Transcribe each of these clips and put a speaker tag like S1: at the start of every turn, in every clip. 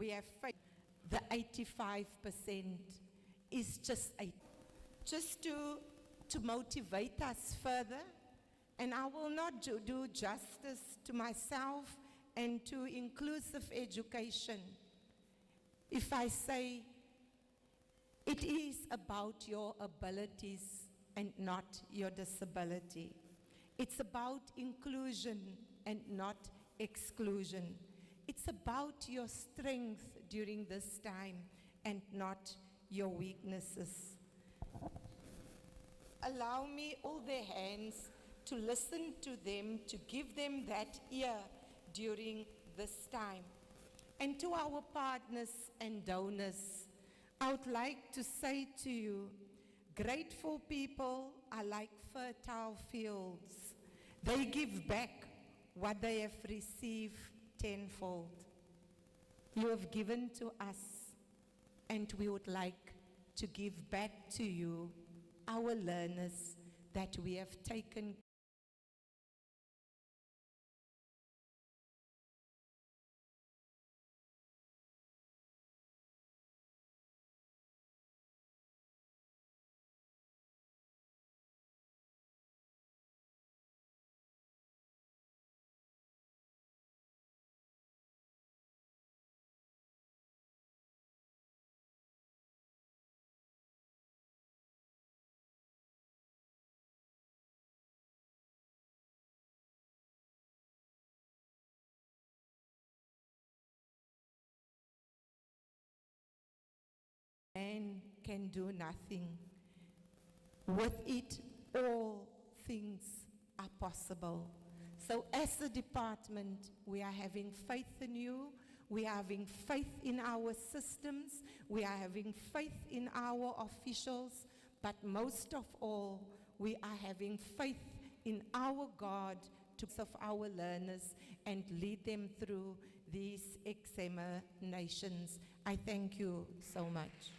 S1: we have faith. The 85% is just to motivate us further. And I will not do justice to myself and to inclusive education if I say it is about your abilities and not your disability. It's about inclusion and not exclusion. It's about your strength during this time and not your weaknesses. Allow me, all their hands, to listen to them, to give them that ear during this time. And to our partners and donors, I would like to say to you, grateful people are like fertile fields. They give back what they have received tenfold. You have given to us, and we would like to give back to you, our learners, that we have taken. Man can do nothing. With it, all things are possible. So as a department, we are having faith in you. We are having faith in our systems. We are having faith in our officials. But most of all, we are having faith in our God to serve our learners and lead them through these examinations. I thank you so much.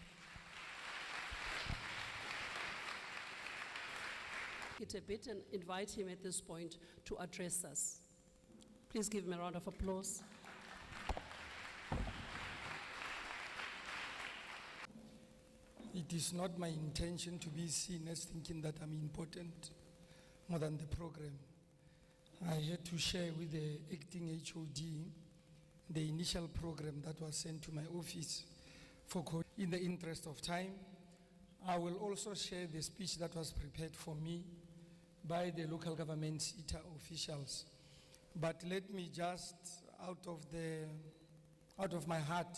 S2: It a bit and invite him at this point to address us. Please give him a round of applause.
S3: It is not my intention to be seen as thinking that I'm important more than the program. I had to share with the acting HOD the initial program that was sent to my office in the interest of time. I will also share the speech that was prepared for me by the local government SETA officials. But let me just, out of my heart,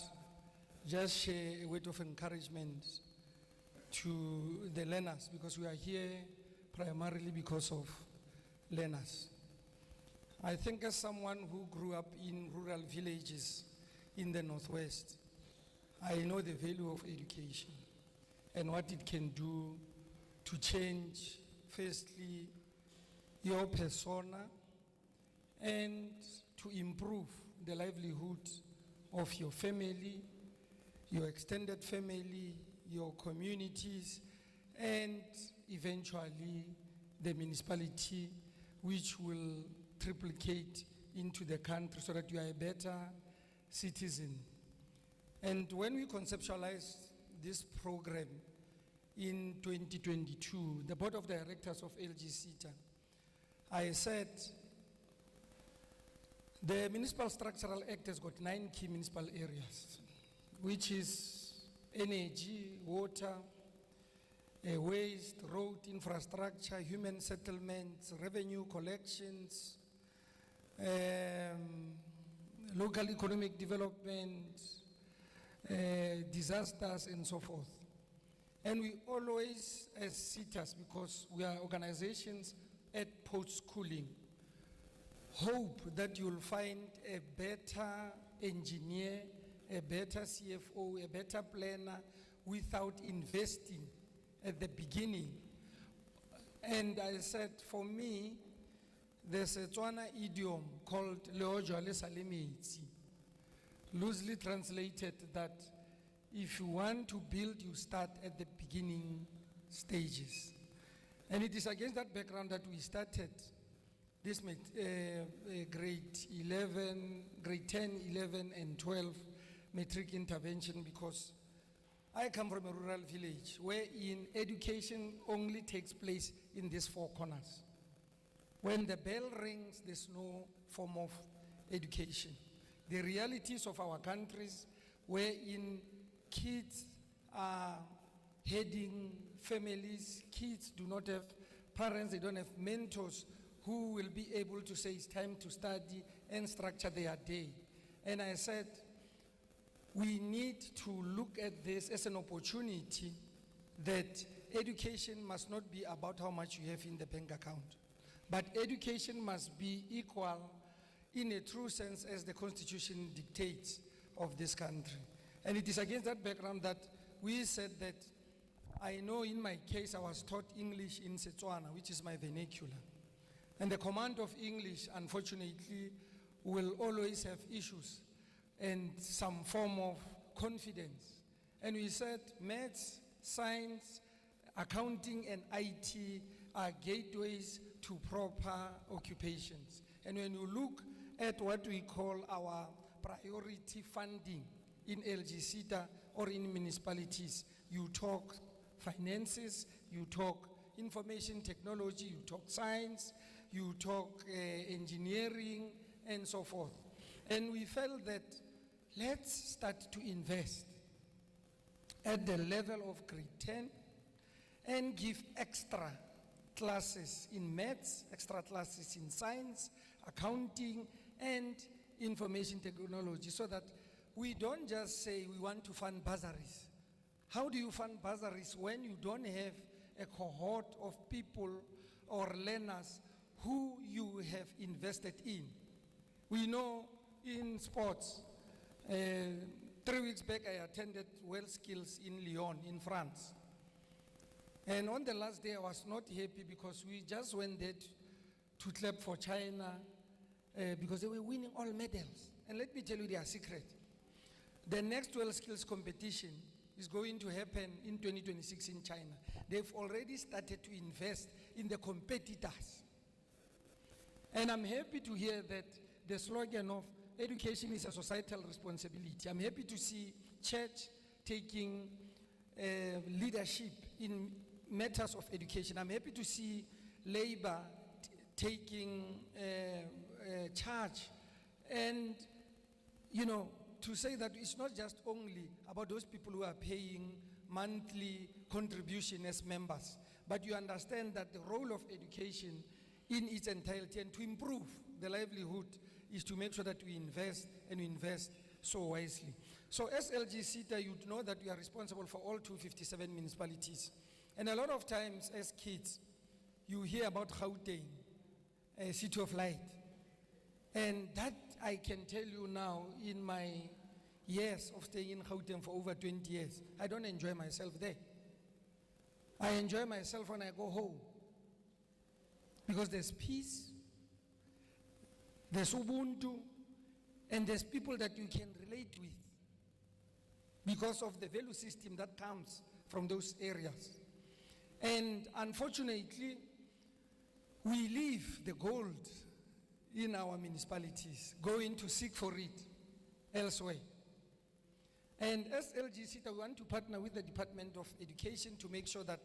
S3: just share a word of encouragement to the learners, because we are here primarily because of learners. I think as someone who grew up in rural villages in the Northwest, I know the value of education and what it can do to change, firstly, your persona and to improve the livelihood of your family, your extended family, your communities, and eventually the municipality, which will triplicate into the country so that you are a better citizen. And when we conceptualized this program in 2022, the board of directors of LG SETA, I said the Municipal Structural Act has got 9 key municipal areas, which is energy, water, waste, road infrastructure, human settlements, revenue collections, local economic development, disasters, and so forth. And we always, as SETAs, because we are organizations at post-schooling, hope that you'll find a better engineer, a better CFO, a better planner without investing at the beginning. And I said, for me, there's a Tswana idiom called Leojwale Salemetsi, loosely translated that if you want to build, you start at the beginning stages. And it is against that background that we started this grade 10, 11, and 12 matric intervention because I come from a rural village wherein education only takes place in these four corners. When the bell rings, there's no form of education. The realities of our countries wherein kids are heading families, kids do not have parents, they don't have mentors who will be able to say it's time to study and structure their day. And I said, we need to look at this as an opportunity that education must not be about how much you have in the bank account, but education must be equal in a true sense as the Constitution dictates of this country. And it is against that background that we said that I know in my case I was taught English in Setswana, which is my vernacular. And the command of English, unfortunately, will always have issues and some form of confidence. And we said maths, science, accounting, and IT are gateways to proper occupations. And when you look at what we call our priority funding in LGCTA or in municipalities, you talk finances, you talk information technology, you talk science, you talk engineering, and so forth. And we felt that let's start to invest at the level of grade 10 and give extra classes in maths, extra classes in science, accounting, and information technology, so that we don't just say we want to fund bursaries. How do you fund bursaries when you don't have a cohort of people or learners who you have invested in? We know in sports, 3 weeks back I attended World Skills in Lyon, in France. And on the last day I was not happy because we just went there to clap for China because they were winning all medals. And let me tell you their secret. The next World Skills competition is going to happen in 2026 in China. They've already started to invest in the competitors. And I'm happy to hear that the slogan of education is a societal responsibility. I'm happy to see church taking leadership in matters of education. I'm happy to see labor taking charge. And, you know, to say that it's not just only about those people who are paying monthly contribution as members, but you understand that the role of education in its entirety and to improve the livelihood is to make sure that we invest and we invest so wisely. So as LGCTA, you know that we are responsible for all 257 municipalities. And a lot of times as kids, you hear about Gauteng, a city of light. And that I can tell you now, in my years of staying in Gauteng for over 20 years, I don't enjoy myself there. I enjoy myself when I go home. Because there's peace, there's Ubuntu, and there's people that you can relate with because of the value system that comes from those areas. And unfortunately, we leave the gold in our municipalities, going to seek for it elsewhere. And as LGCTA, we want to partner with the Department of Education to make sure that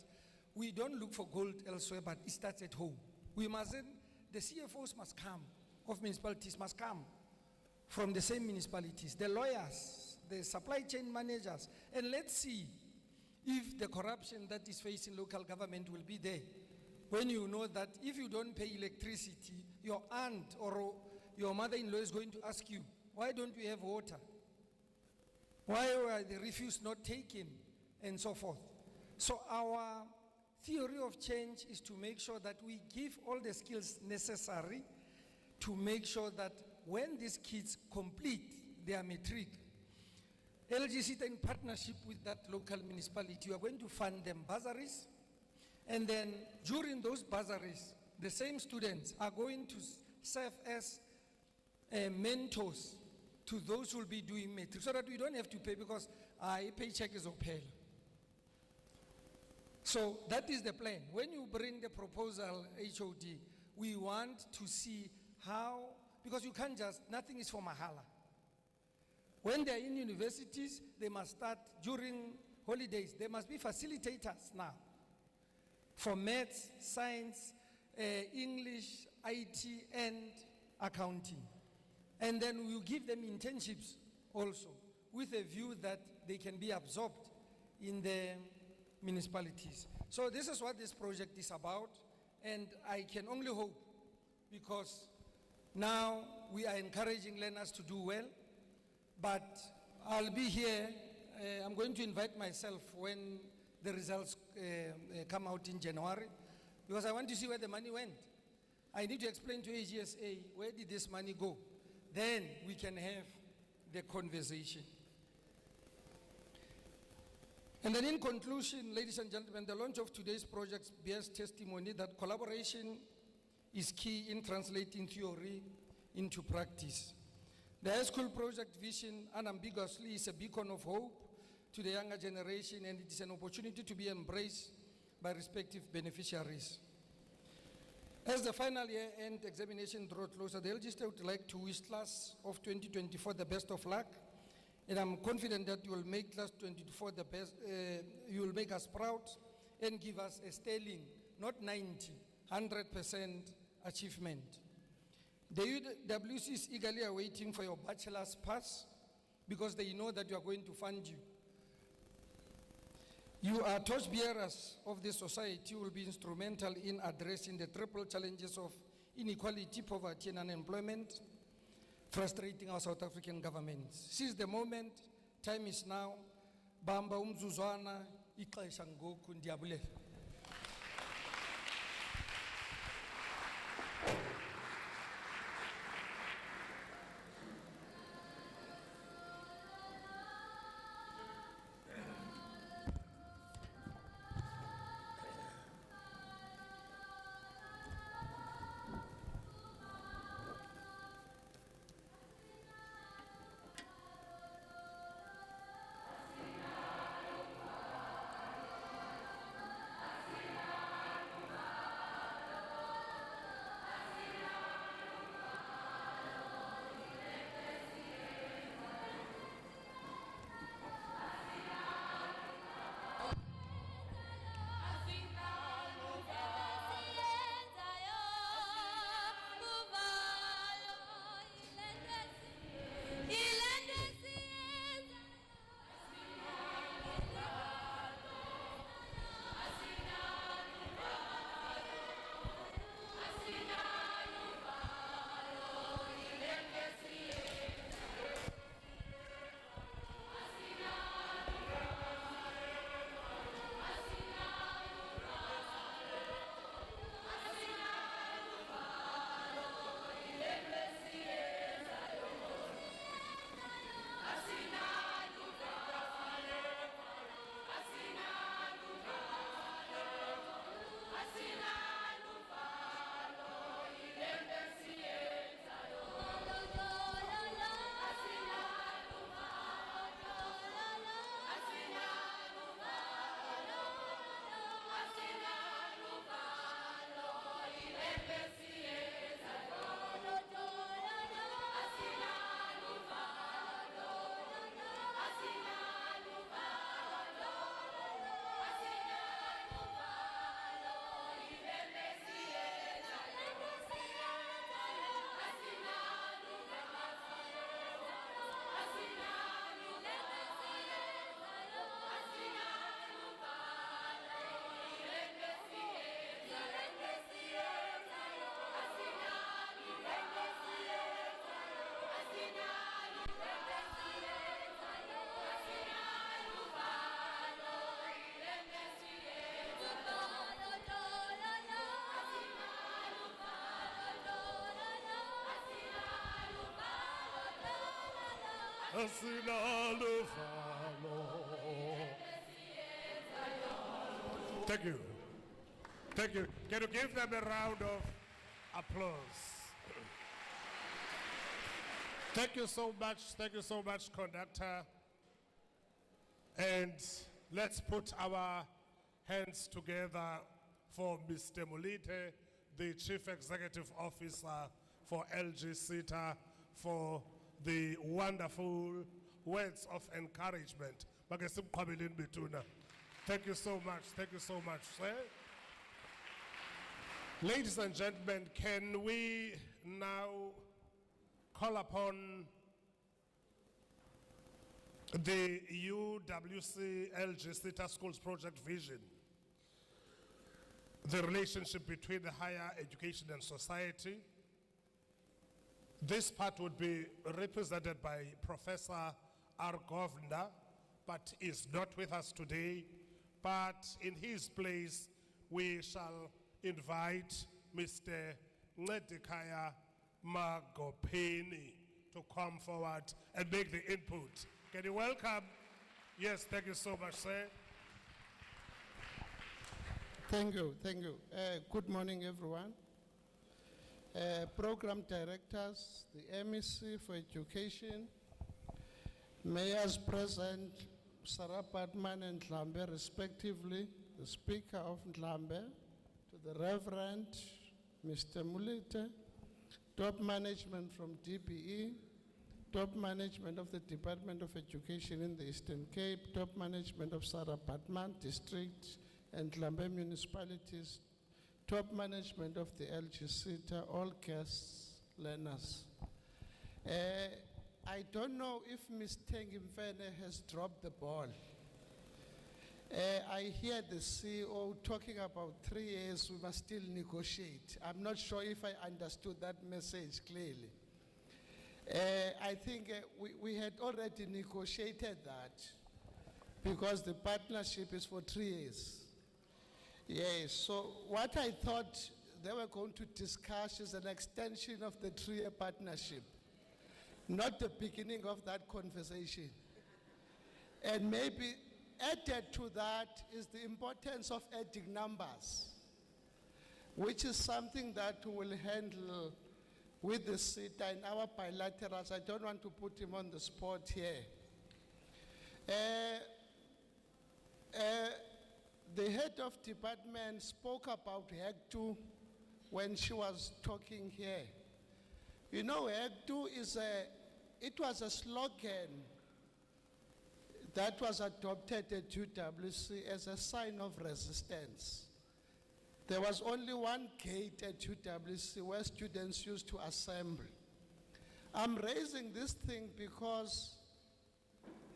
S3: we don't look for gold elsewhere, but it starts at home. We mustn't, the CFOs must come, of municipalities must come from the same municipalities, the lawyers, the supply chain managers, and let's see if the corruption that is facing local government will be there. When you know that if you don't pay electricity, your aunt or your mother-in-law is going to ask you, why don't we have water? Why were the refuse not taken? And so forth. So our theory of change is to make sure that we give all the skills necessary to make sure that when these kids complete their matric, LGCTA in partnership with that local municipality, we are going to fund them bursaries. And then during those bursaries, the same students are going to serve as mentors to those who will be doing matric, so that we don't have to pay because our paycheck is opaque. So that is the plan. When you bring the proposal, HOD, we want to see how, because you can't just, nothing is for mahala. When they are in universities, they must start during holidays. There must be facilitators now for maths, science, English, IT, and accounting. And then we'll give them internships also, with a view that they can be absorbed in the municipalities. So this is what this project is about, and I can only hope, because now we are encouraging learners to do well, but I'll be here. I'm going to invite myself when the results come out in January, because I want to see where the money went. I need to explain to AGSA, where did this money go? Then we can have the conversation. And then in conclusion, ladies and gentlemen, the launch of today's project bears testimony that collaboration is key in translating theory into practice. The high school project vision unambiguously is a beacon of hope to the younger generation, and it is an opportunity to be embraced by respective beneficiaries. As the final year-end examination draws closer, the LG State would like to wish class of 2024 the best of luck, and I'm confident that you will make class 2024 the best, you will make us proud and give us a sterling, not 90, 100% achievement. The UWC is eagerly awaiting for your bachelor's pass, because they know that you are going to fund you. You are torchbearers of this society, will be instrumental in addressing the triple challenges of inequality, poverty, and unemployment, frustrating our South African government. Seize the moment, time is now. Bamba umzuzwana, ixesha ngoku, ndiyabulela.
S4: Thank you. Thank you. Can you give them a round of applause? Thank you so much, conductor. And let's put our hands together for Mr. Molite, the Chief Executive Officer for LG SETA, for the wonderful words of encouragement. Make simqhwabeleni betuna. Thank you so much. Thank you so much, sir. Ladies and gentlemen, can we now call upon the UWC LG Sita Schools Project Vision, the relationship between the higher education and society. This part would be represented by Professor R. Govna, but is not with us today. But in his place, we shall invite Mr. Ngedikaya Magopeni to come forward and make the input. Can you welcome? Yes, thank you so much, sir.
S5: Thank you, thank you. Good morning, everyone. Program directors, the MEC for Education, mayors present, Sarah Patman and Ndlambe respectively, the Speaker of Ndlambe, to the Reverend Mr. Mulite, top management from DPE, top management of the Department of Education in the Eastern Cape, top management of Sarah Patman District and Ndlambe municipalities, top management of the LG Sita, all guests, learners. I don't know if Ms. Tengimfene has dropped the ball. I hear the CEO talking about 3 years, we must still negotiate. I'm not sure if I understood that message clearly. I think we had already negotiated that because the partnership is for 3 years. Yes, so what I thought they were going to discuss is an extension of the 3-year partnership, not the beginning of that conversation. And maybe added to that is the importance of adding numbers, which is something that we will handle with the CETA in our bilaterals. I don't want to put him on the spot here. The head of department spoke about HEC2 when she was talking here. You know, HEC2 it was a slogan that was adopted at UWC as a sign of resistance. There was only one gate at UWC where students used to assemble. I'm raising this thing because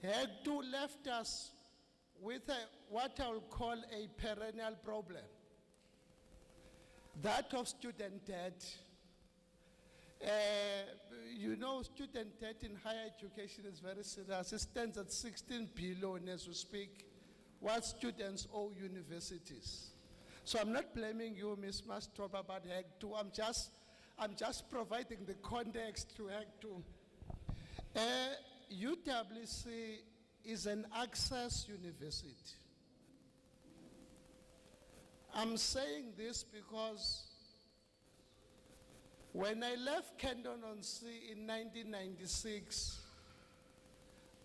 S5: HEC2 left us with what I will call a perennial problem, that of student debt. You know, student debt in higher education is very serious. It stands at 16 billion as we speak, what students owe universities. So I'm not blaming you, Ms. Mastrop, about HEC2. I'm just providing the context to HEC2. UWC is an access university. I'm saying this because when I left Canton-on-Sea in 1996,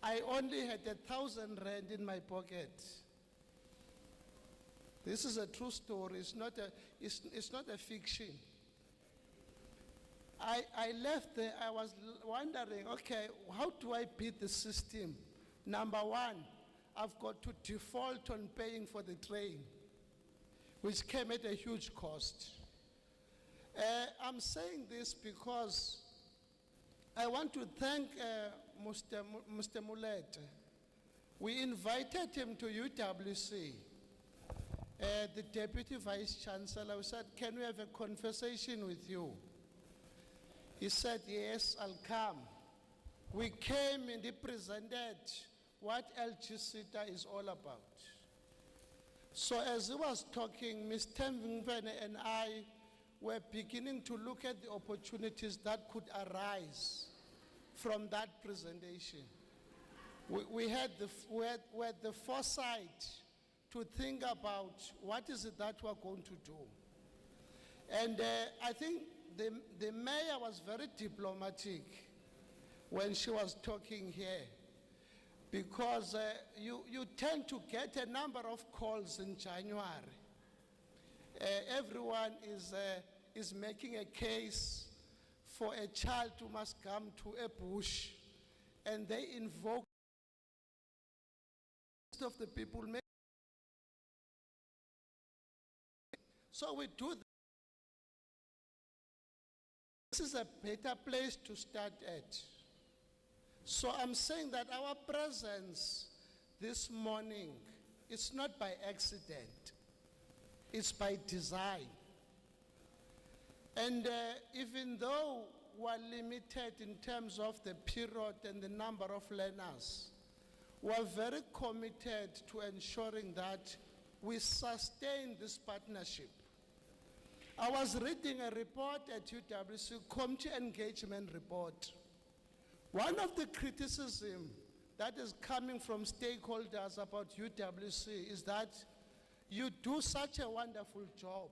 S5: I only had 1,000 rand in my pocket. This is a true story, it's not a fiction. I left there, I was wondering, okay, how do I beat the system? Number one, I've got to default on paying for the train, which came at a huge cost. I'm saying this because I want to thank Mr. Mulete. We invited him to UWC. The Deputy Vice Chancellor said, can we have a conversation with you? He said, yes, I'll come. We came and he presented what LG Sita is all about. So as he was talking, Ms. Tengimfene and I were beginning to look at the opportunities that could arise from that presentation. We had the foresight to think about what is it that we're going to do. And I think the mayor was very diplomatic when she was talking here, because you tend to get a number of calls in January. Everyone is making a case for a child who must come to a bush, and they invoke most of the people make. So we do that. This is a better place to start at. So I'm saying that our presence this morning is not by accident, it's by design. And even though we're limited in terms of the period and the number of learners, we're very committed to ensuring that we sustain this partnership. I was reading a report at UWC, Community Engagement Report. One of the criticism that is coming from stakeholders about UWC is that you do such a wonderful job,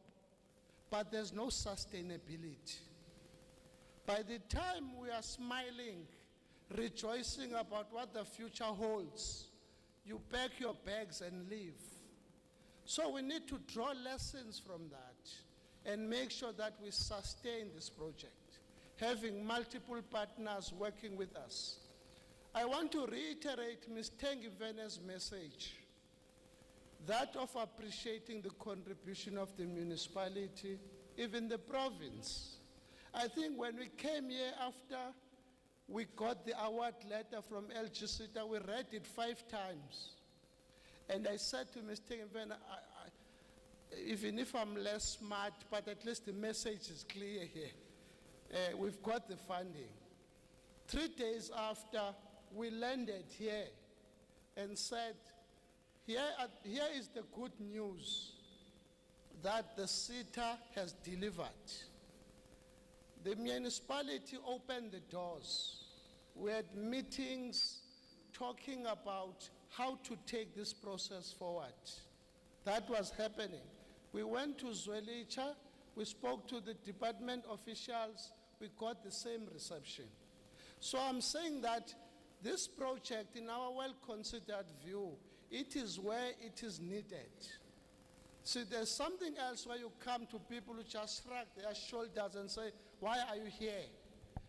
S5: but there's no sustainability. By the time we are smiling, rejoicing about what the future holds, you pack your bags and leave. So we need to draw lessons from that and make sure that we sustain this project, having multiple partners working with us. I want to reiterate Ms. Tengivene's message, that of appreciating the contribution of the municipality, even the province. I think when we came here after we got the award letter from LGCTA, we read it 5 times. And I said to Ms. Tengivene, even if I'm less smart, but at least the message is clear here. We've got the funding. 3 days after, we landed here and said, here is the good news that the CETA has delivered. The municipality opened the doors. We had meetings talking about how to take this process forward. That was happening. We went to Zwelicha, we spoke to the department officials, we got the same reception. So I'm saying that this project, in our well-considered view, it is where it is needed. See, there's something else where you come to people who just shrug their shoulders and say, why are you here?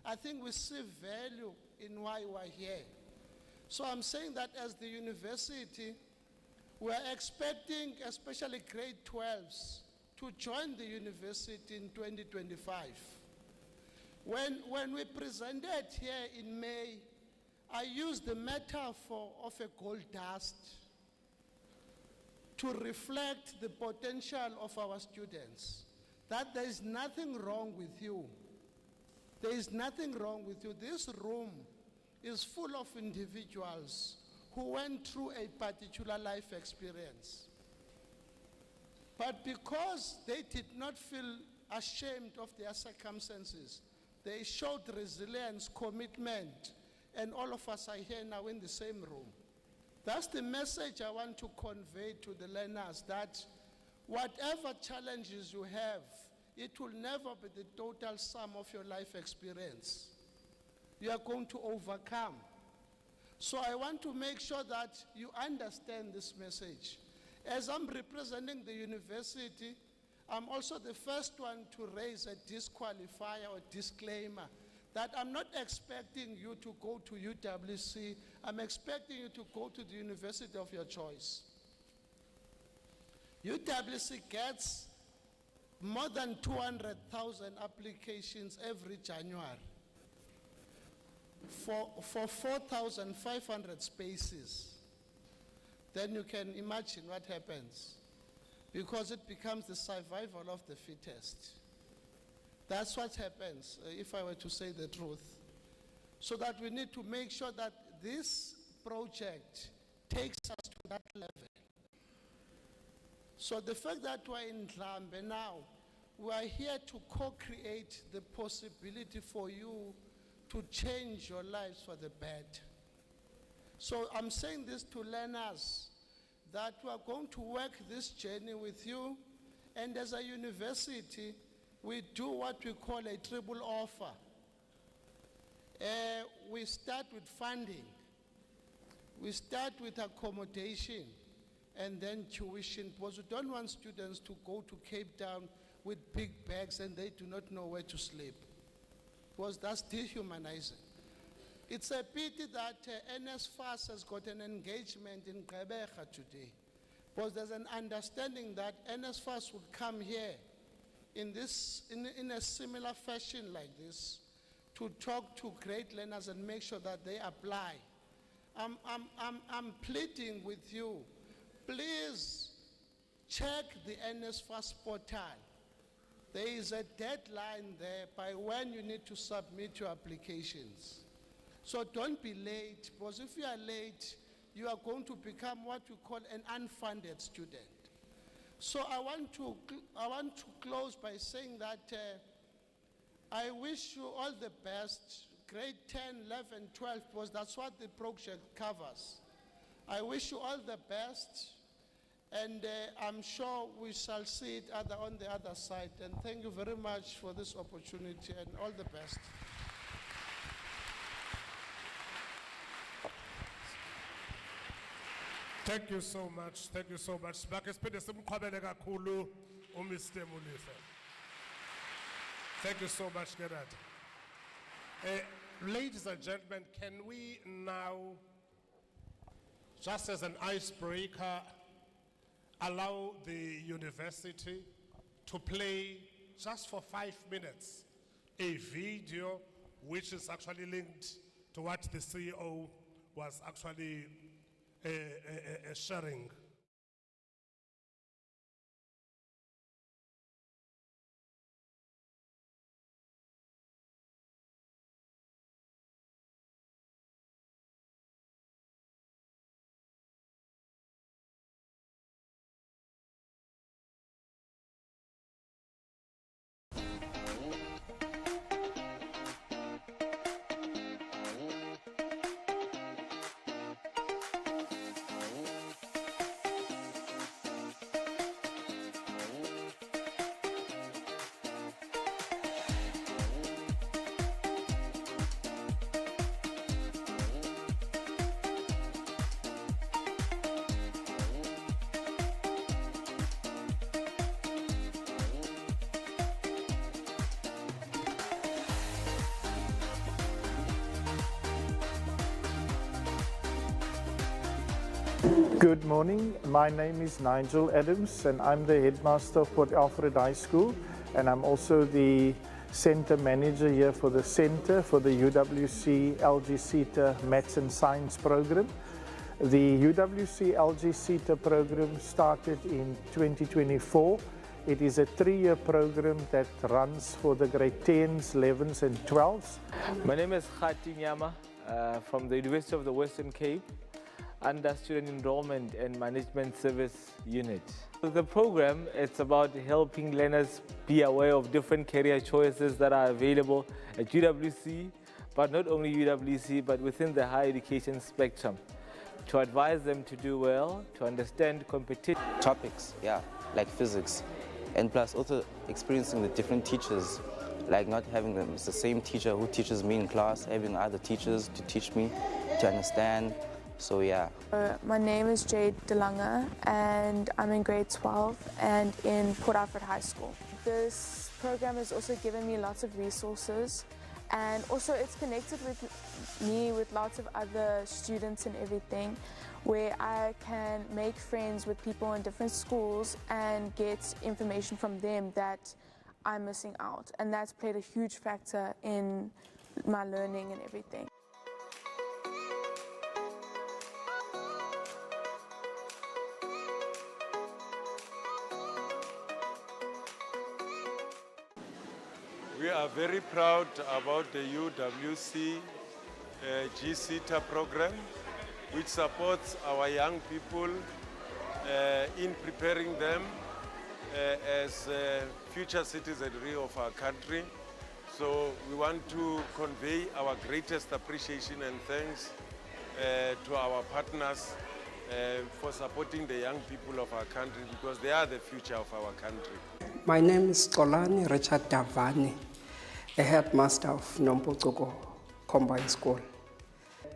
S5: I think we see value in why we're here. So I'm saying that as the university, we're expecting, especially grade 12s, to join the university in 2025. When we presented here in May, I used the metaphor of a gold dust to reflect the potential of our students, that there is nothing wrong with you. There is nothing wrong with you. This room is full of individuals who went through a particular life experience. But because they did not feel ashamed of their circumstances, they showed resilience, commitment, and all of us are here now in the same room. That's the message I want to convey to the learners, that whatever challenges you have, it will never be the total sum of your life experience. You are going to overcome. So I want to make sure that you understand this message. As I'm representing the university, I'm also the first one to raise a disqualifier or disclaimer that I'm not expecting you to go to UWC. I'm expecting you to go to the university of your choice. UWC gets more than 200,000 applications every January for 4,500 spaces. Then you can imagine what happens, because it becomes the survival of the fittest. That's what happens, if I were to say the truth. So that we need to make sure that this project takes us to that level. So the fact that we're in Dlambe now, we are here to co-create the possibility for you to change your lives for the better. So I'm saying this to learners, that we are going to work this journey with you, and as a university, we do what we call a triple offer. We start with funding, we start with accommodation, and then tuition, because we don't want students to go to Cape Town with big bags and they do not know where to sleep, because that's dehumanizing. It's a pity that NSFAS has got an engagement in Gqeberha today, because there's an understanding that NSFAS would come here in a similar fashion like this to talk to great learners and make sure that they apply. I'm pleading with you, please check the NSFAS portal. There is a deadline there by when you need to submit your applications. So don't be late, because if you are late, you are going to become what we call an unfunded student. So I want to close by saying that I wish you all the best, grade 10, 11, 12, because that's what the project covers. I wish you all the best, and I'm sure we shall see it on the other side. And thank you very much for this opportunity, and all the best.
S4: Thank you so much. Thank you so much. Thank you so much, Gerard. Ladies and gentlemen, can we now, just as an icebreaker, allow the university to play just for 5 minutes a video which is actually linked to what the CEO was actually sharing.
S6: Good morning, my name is Nigel Adams and I'm the headmaster of Port Alfred High School, and I'm also the center manager here for the center for the UWC LG CETA Maths and Science program. The UWC LG CETA program started in 2024. It is a 3-year program that runs for the grade 10s, 11s and 12s.
S7: My name is Khati Nyama from the University of the Western Cape, under Student Enrollment and Management Service Unit. The program, it's about helping learners be aware of different career choices that are available at UWC, but not only UWC, but within the higher education spectrum, to advise them to do well, to understand competition.
S8: Topics, yeah, like physics, and plus also experiencing the different teachers, like not having them, it's the same teacher who teaches me in class, having other teachers to teach me, to understand. So yeah.
S9: My name is Jade DeLange and I'm in grade 12 and in Port Alfred High School. This program has also given me lots of resources, and also it's connected with me with lots of other students and everything, where I can make friends with people in different schools and get information from them that I'm missing out, and that's played a huge factor in my learning and everything.
S10: We are very proud about the UWC GCETA program, which supports our young people in preparing them as future citizenry of our country. So we want to convey our greatest appreciation and thanks to our partners for supporting the young people of our country, because they are the future of our country.
S11: My name is Xolani Richard Davani, a headmaster of Nompucoko Combined School.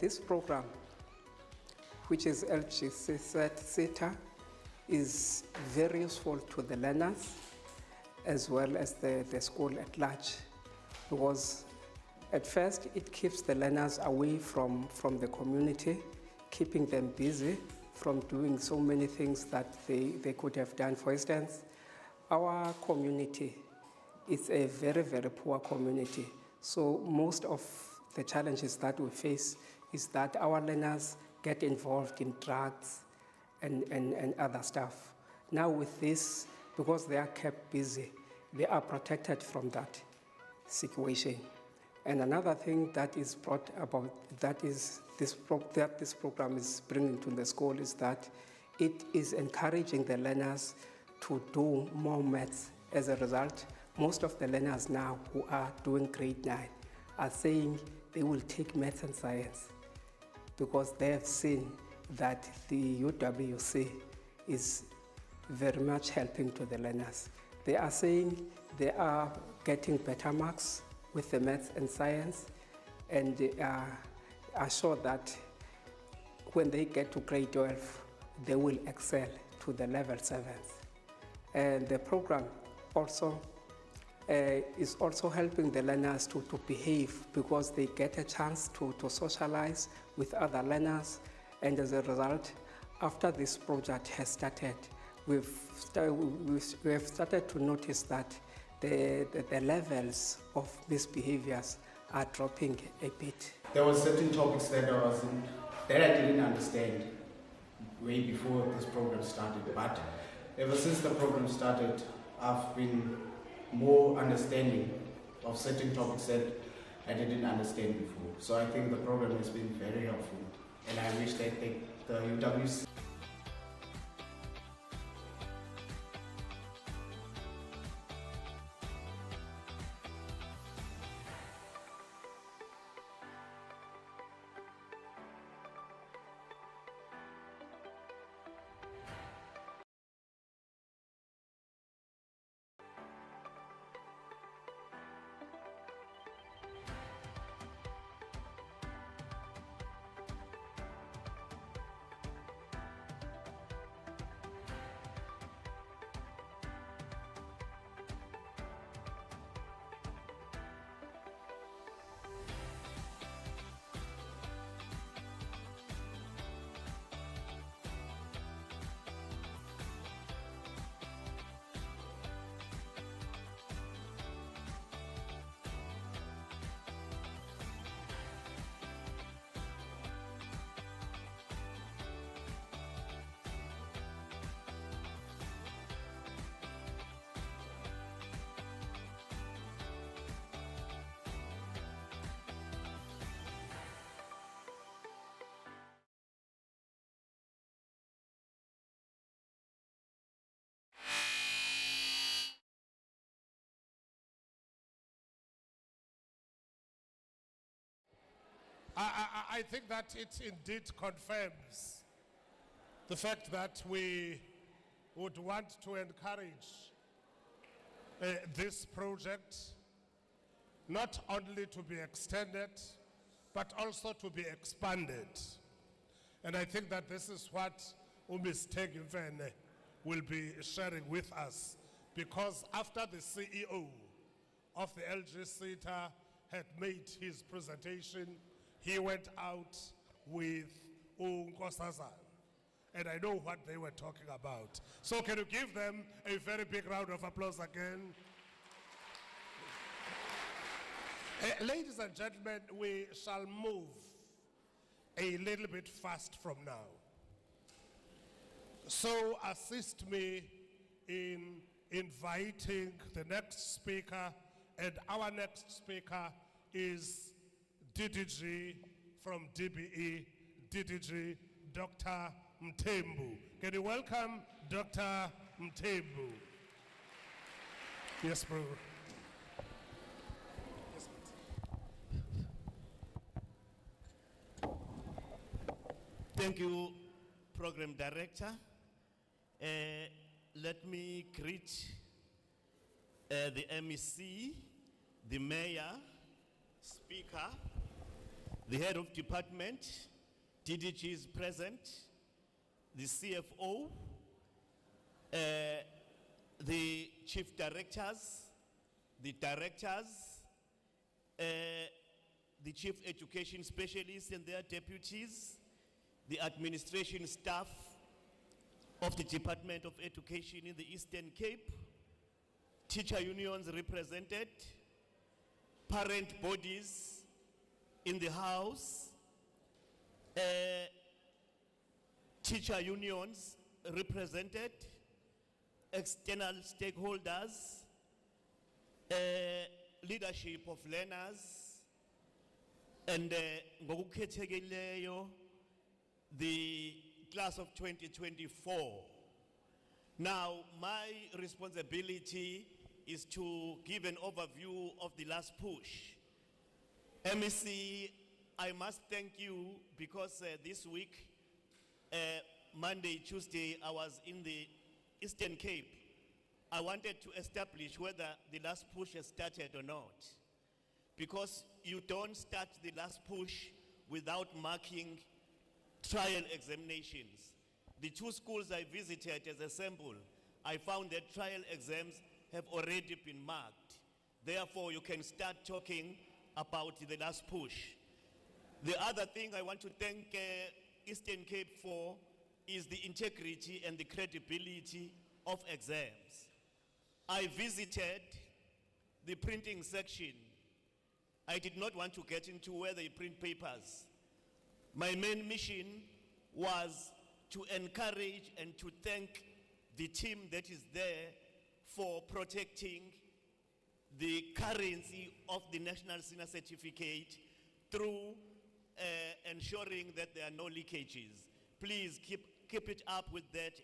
S11: This program, which is LG CETA, is very useful to the learners as well as the school at large, because At first, it keeps the learners away from the community, keeping them busy from doing so many things that they could have done. For instance, our community is a very, very poor community. So most of the challenges that we face is that our learners get involved in drugs and other stuff. Now with this, because they are kept busy, they are protected from that situation. And another thing that is brought about, that this program is bringing to the school, is that it is encouraging the learners to do more maths. As a result, most of the learners now who are doing grade 9 are saying they will take maths and science because they have seen that the UWC is very much helping to the learners. They are saying they are getting better marks with the maths and science, and they are sure that when they get to grade 12, they will excel to the level 7s. And the program also is also helping the learners to behave, because they get a chance to socialize with other learners. And as a result, after this project has started, we have started to notice that the levels of misbehaviors are dropping a bit.
S12: There were certain topics that I didn't understand way before this program started, but ever since the program started, I've been more understanding of certain topics that I didn't understand before. So I think the program has been very helpful, and I wish that the UWC
S4: I think that it indeed confirms the fact that we would want to encourage this project not only to be extended, but also to be expanded. And I think that this is what Ms. Tegimfene will be sharing with us, because after the CEO of the LG CETA had made his presentation, he went out with Nkosazana, and I know what they were talking about. So can you give them a very big round of applause again? Ladies and gentlemen, we shall move a little bit fast from now. So assist me in inviting the next speaker, and our next speaker is DDG from DBE, DDG Dr. Mthembu. Can you welcome Dr. Mthembu? Yes, bro. Yes,
S13: Thank you, Program Director. Let me greet the MEC, the Mayor, Speaker, the Head of Department, DDG is present, the CFO, the Chief Directors, the Directors, the chief education specialists and their deputies, the administration staff of the Department of Education in the Eastern Cape, teacher unions represented, parent bodies in the House, teacher unions represented, external stakeholders, leadership of learners, and ngokukhethekileyo, the class of 2024. Now, my responsibility is to give an overview of the last push. MEC, I must thank you because this week, Monday, Tuesday, I was in the Eastern Cape. I wanted to establish whether the last push has started or not. Because you don't start the last push without marking trial examinations. The two schools I visited as a sample, I found that trial exams have already been marked. Therefore, you can start talking about the last push. The other thing I want to thank Eastern Cape for is the integrity and the credibility of exams. I visited the printing section. I did not want to get into where they print papers. My main mission was to encourage and to thank the team that is there for protecting the currency of the National Senior Certificate through ensuring that there are no leakages. Please keep it up with that,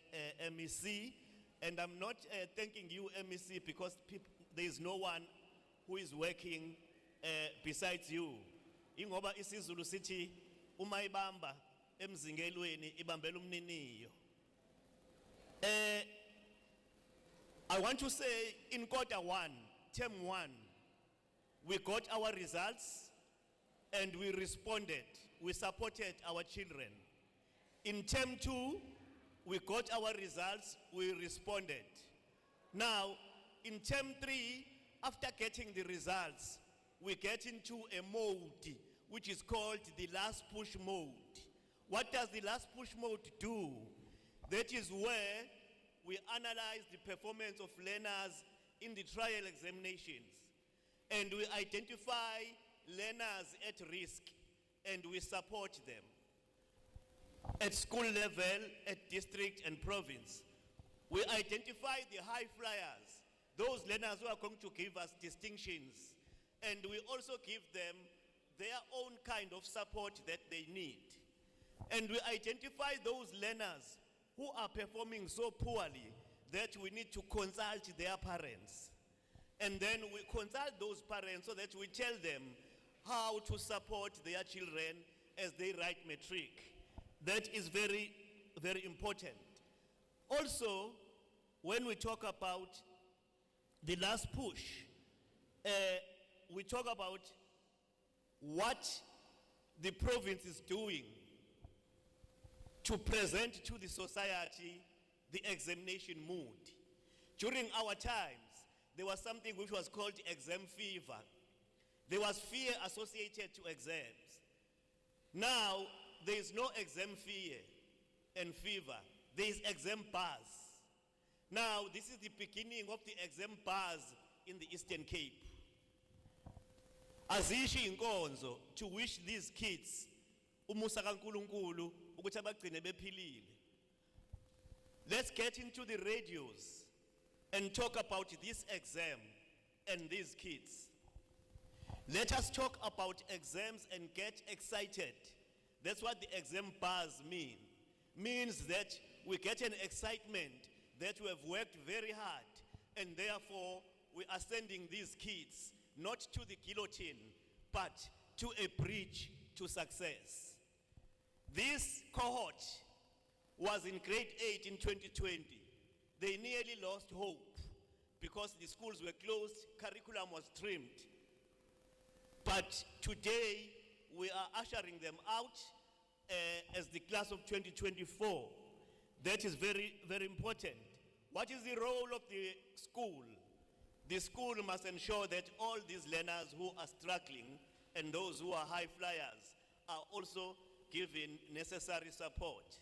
S13: MEC. And I'm not thanking you, MEC, because there is no one who is working besides you. Ingoba isiZulu sithi uma ibamba emzingelweni ibambela umniniyo. I want to say in Q1, term 1, we got our results and we responded. We supported our children. In term 2, we got our results, we responded. Now, in term 3, after getting the results, we get into a mode which is called the last push mode. What does the last push mode do? That is where we analyze the performance of learners in the trial examinations. And we identify learners at risk and we support them. At school level, at district and province, we identify the high flyers, those learners who are going to give us distinctions, and we also give them their own kind of support that they need. And we identify those learners who are performing so poorly that we need to consult their parents. And then we consult those parents so that we tell them how to support their children as they write matric. That is very, very important. Also, when we talk about the last push, we talk about what the province is doing to present to the society the examination mood. During our times, there was something which was called exam fever. There was fear associated to exams. Now, there is no exam fear and fever. There is exam buzz. Now, this is the beginning of the exam buzz in the Eastern Cape. Azishi inkonzo to wish these kids umusa kaNkulunkulu ukuthi abagcine bephilile. Let's get into the radios and talk about this exam and these kids. Let us talk about exams and get excited. That's what the exam buzz means that we get an excitement that we have worked very hard, and therefore we are sending these kids not to the guillotine, but to a bridge to success. This cohort was in grade 8 in 2020. They nearly lost hope because the schools were closed, curriculum was trimmed. But today, we are ushering them out as the class of 2024. That is very, very important. What is the role of the school? The school must ensure that all these learners who are struggling and those who are high flyers are also given necessary support.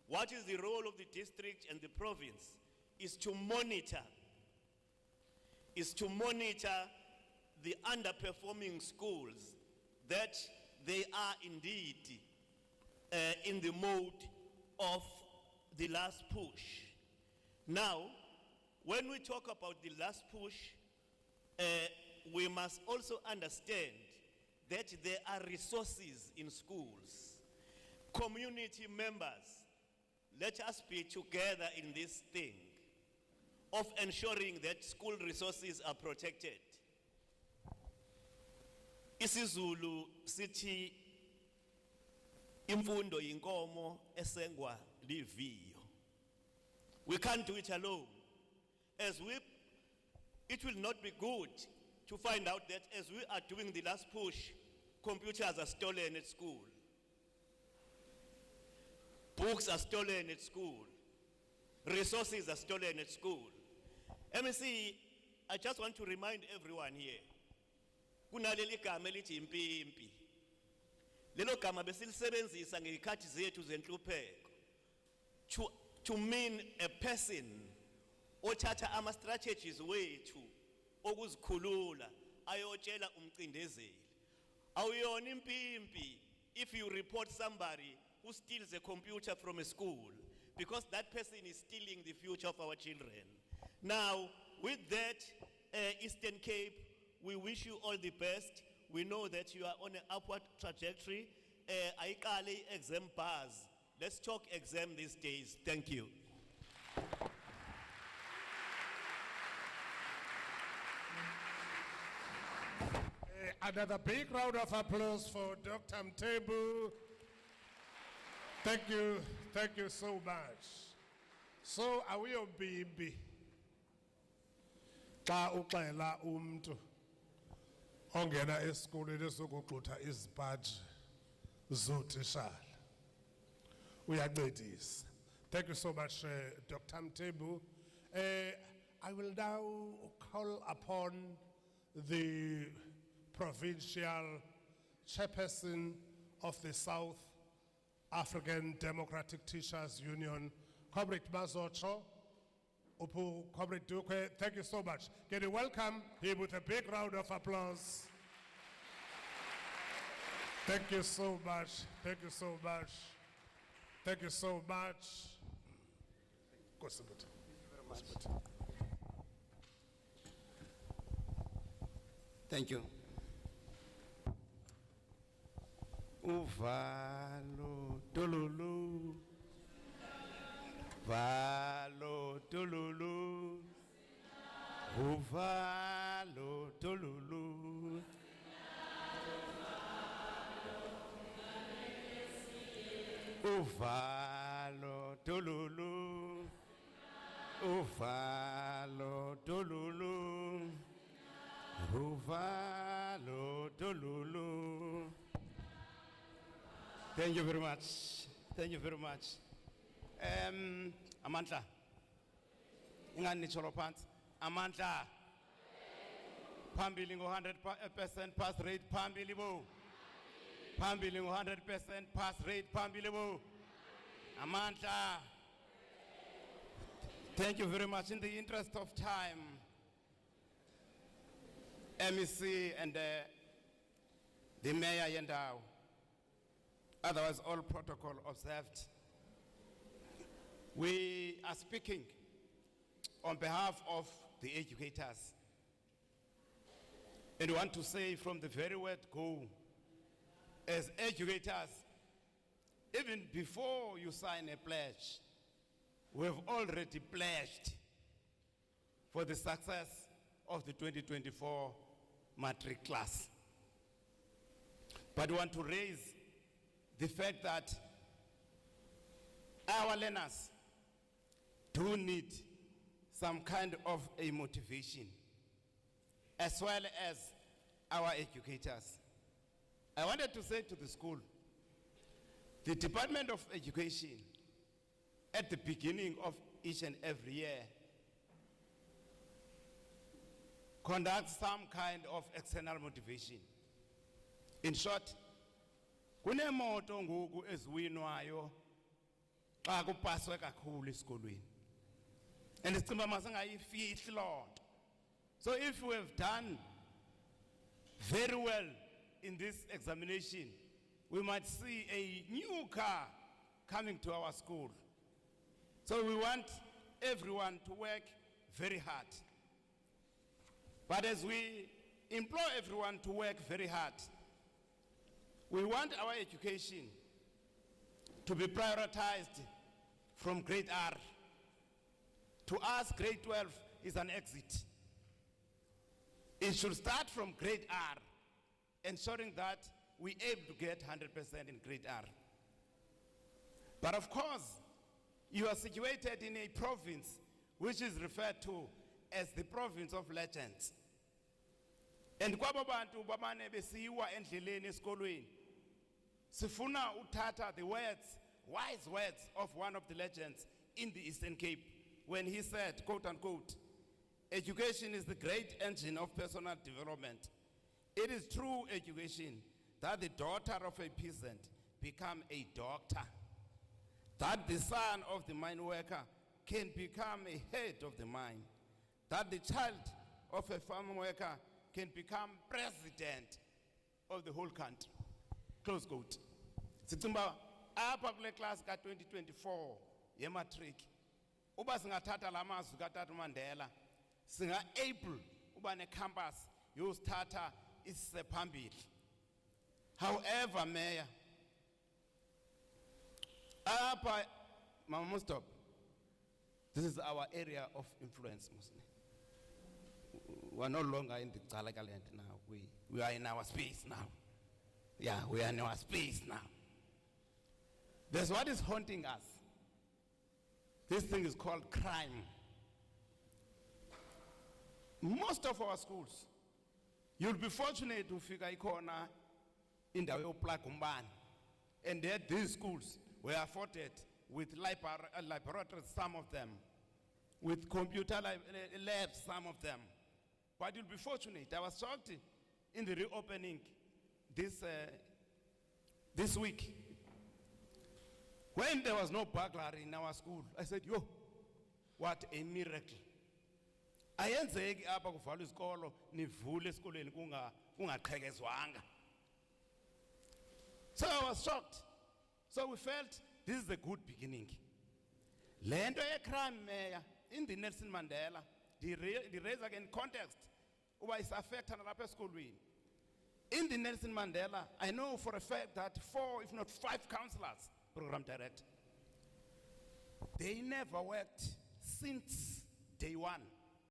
S13: What is the role of the district and the province? Is to monitor the underperforming schools, that they are indeed in the mode of the last push. Now, when we talk about the last push, we must also understand that there are resources in schools. Community members, let us be together in this thing of ensuring that school resources are protected. IsiZulu sithi imfundo yinkomo esengwa liviyo. We can't do it alone. It will not be good to find out that as we are doing the last push, computers are stolen at school. Books are stolen at school. Resources are stolen at school. MEC, I just want to remind everyone here, kunaleli gama elithi impimpi. Lelo gama besilisebenzisa ngezikhathi zethu zenhlupheko to mean a person othatha ama strategies wethu okuzikhulula ayotshela umcindezeli. Awuyona impimpi if you report somebody who steals a computer from a school, because that person is stealing the future of our children. Now, with that, Eastern Cape, we wish you all the best. We know that you are on an upward trajectory. Aikali exam bars. Let's talk exam these days. Thank you.
S4: Another big round of applause for Dr. Mtebu. Thank you so much. So, are we on BB? Xa uxela umntu ongena esikolweni sokuxutha izipaji zotitshala uyancedisa. Thank you so much, Dr. Mtebu. I will now call upon the provincial chairperson of the South African Democratic Teachers Union, Comrade Mazocho. Comrade Dukwe, thank you so much. Can you welcome him with a big round of applause? Thank you so much. Thank you so much. Thank you so much. Go, Sabut.
S14: Thank you. Uvalo tolulu, valo tolulu, uvalo tolulu. Uvalo tolulu, uvalo tolulu, uvalo tolulu. Thank you very much. Thank you very much. Amandla. Ingani nitsholo phansi. Amandla. Phambili ngo-100% pass rate phambili bo. Phambili ngo-100% pass rate phambili bo. Amandla. Thank you very much. In the interest of time, MEC and the Mayor Yendau, otherwise all protocol observed. We are speaking on behalf of the educators. And we want to say from the very word go, as educators, even before you sign a pledge, we have already pledged for the success of the 2024 matric class. But we want to raise the fact that our learners do need some kind of a motivation, as well as our educators. I wanted to say to the school, the Department of Education, at the beginning of each and every year, conducts some kind of external motivation. In short, kunemoto ngoku eziwinwayo xa kupaswe kakhulu esikolweni. And isicimba masingayifihli loo nto. So if we have done very well in this examination, we might see a new car coming to our school. So we want everyone to work very hard. But as we implore everyone to work very hard, we want our education to be prioritized from grade R. To us, grade 12 is an exit. It should start from grade R, ensuring that we aim to get 100% in grade R. But of course, you are situated in a province which is referred to as the province of legends. And kwabo bantu bamane besiwa endleleni esikolweni, sifuna uthatha the words, wise words of one of the legends in the Eastern Cape when he said, quote unquote, education is the great engine of personal development. It is true education that the daughter of a peasant become a doctor, that the son of the mine worker can become a head of the mine, that the child of a farm worker can become president of the whole country. Close quote. Situmba apa kule class ka 2024 ye matric. Uba singathatha lamazwi kaTata Mandela, singa able uba ne campus yosithatha isise phambili. However, Mayor, apa Mama stop. This is our area of influence, Muslim. We are no longer in the Galaka land now. We are in our space now. Yeah, we are in our space now. That's what is haunting us. This thing is called crime. Most of our schools, you'll be fortunate to figure ikona in the Plakumban. And that these schools were afforded with laboratories, some of them, with computer labs, some of them. But you'll be fortunate. I was shocked in the reopening this week. When there was no burglary in our school, I said, yo, what a miracle. Ayenzeki apha kuvalwa isikolo nivule esikoleni kungaqhekezwanga. So I was shocked. So we felt this is a good beginning. Lento crime, Mayor, in the Nelson Mandela, the raise again context, uba is affecting lapha esikolweni. In the Nelson Mandela, I know for a fact that 4, if not 5 counselors, program director, they never worked since day 1.